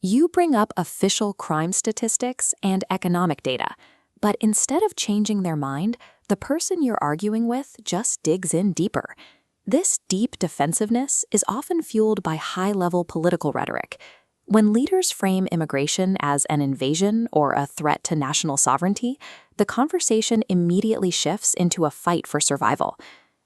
You bring up official crime statistics and economic data, but instead of changing their mind, the person you're arguing with just digs in deeper. This deep defensiveness is often fueled by high-level political rhetoric. When leaders frame immigration as an invasion or a threat to national sovereignty, the conversation immediately shifts into a fight for survival.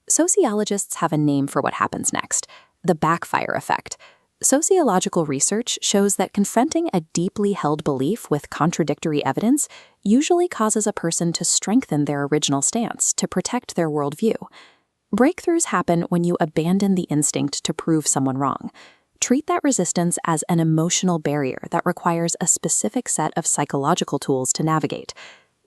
Sociologists have a name for what happens next: the backfire effect. Sociological research shows that confronting a deeply held belief with contradictory evidence usually causes a person to strengthen their original stance to protect their worldview. Breakthroughs happen when you abandon the instinct to prove someone wrong. Treat that resistance as an emotional barrier that requires a specific set of psychological tools to navigate.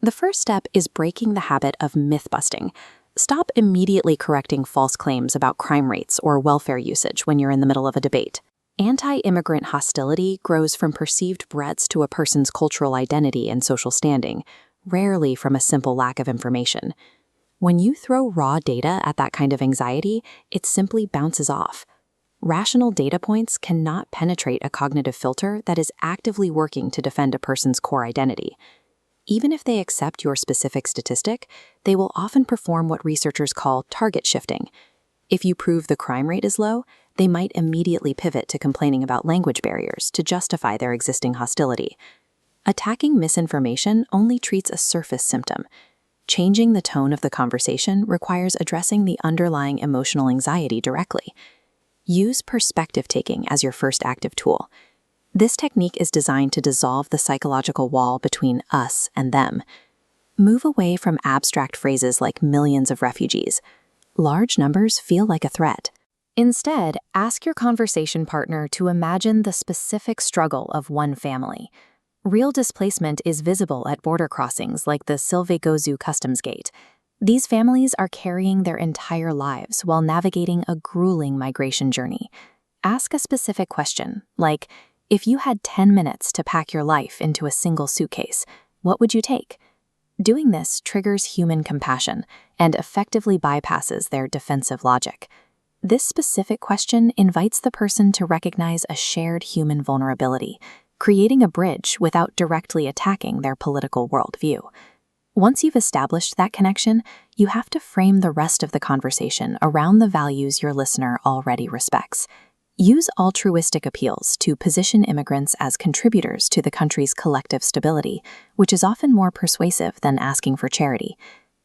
The first step is breaking the habit of myth-busting. Stop immediately correcting false claims about crime rates or welfare usage when you're in the middle of a debate. Anti-immigrant hostility grows from perceived threats to a person's cultural identity and social standing, rarely from a simple lack of information. When you throw raw data at that kind of anxiety, it simply bounces off. Rational data points cannot penetrate a cognitive filter that is actively working to defend a person's core identity. Even if they accept your specific statistic, they will often perform what researchers call target shifting. If you prove the crime rate is low, they might immediately pivot to complaining about language barriers to justify their existing hostility. Attacking misinformation only treats a surface symptom. Changing the tone of the conversation requires addressing the underlying emotional anxiety directly. Use perspective-taking as your first active tool. This technique is designed to dissolve the psychological wall between us and them. Move away from abstract phrases like millions of refugees. Large numbers feel like a threat. Instead, ask your conversation partner to imagine the specific struggle of one family. Real displacement is visible at border crossings like the Silvegozu Customs Gate. These families are carrying their entire lives while navigating a grueling migration journey. Ask a specific question, like, if you had 10 minutes to pack your life into a single suitcase, what would you take? Doing this triggers human compassion and effectively bypasses their defensive logic. This specific question invites the person to recognize a shared human vulnerability, creating a bridge without directly attacking their political worldview. Once you've established that connection, you have to frame the rest of the conversation around the values your listener already respects. Use altruistic appeals to position immigrants as contributors to the country's collective stability, which is often more persuasive than asking for charity.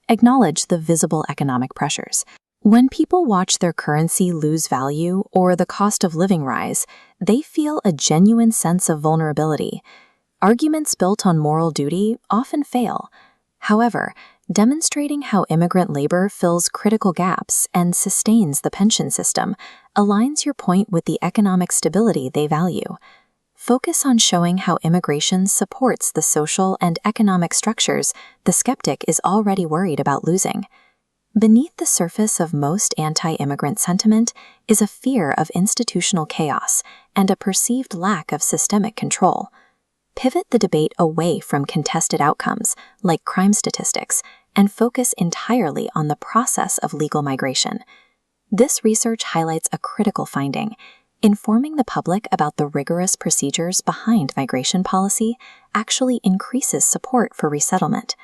Acknowledge the visible economic pressures. When people watch their currency lose value or the cost of living rise, they feel a genuine sense of vulnerability. Arguments built on moral duty often fail. However, demonstrating how immigrant labor fills critical gaps and sustains the pension system aligns your point with the economic stability they value. Focus on showing how immigration supports the social and economic structures the skeptic is already worried about losing. Beneath the surface of most anti-immigrant sentiment is a fear of institutional chaos and a perceived lack of systemic control. Pivot the debate away from contested outcomes, like crime statistics, and focus entirely on the process of legal migration. This research highlights a critical finding. Informing the public about the rigorous procedures behind migration policy actually increases support for resettlement.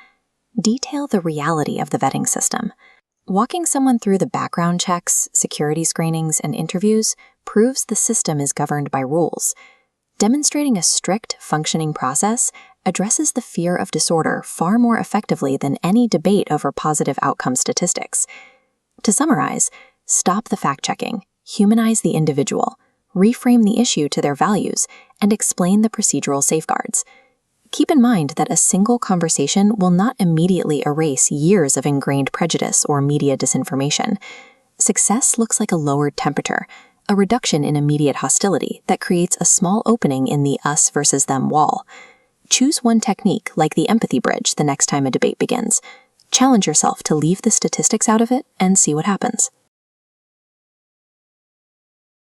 Detail the reality of the vetting system. Walking someone through the background checks, security screenings, and interviews proves the system is governed by rules. Demonstrating a strict, functioning process addresses the fear of disorder far more effectively than any debate over positive outcome statistics. To summarize, stop the fact-checking, humanize the individual, reframe the issue to their values, and explain the procedural safeguards. Keep in mind that a single conversation will not immediately erase years of ingrained prejudice or media disinformation. Success looks like a lowered temperature, a reduction in immediate hostility that creates a small opening in the us versus them wall. Choose one technique like the empathy bridge the next time a debate begins. Challenge yourself to leave the statistics out of it and see what happens.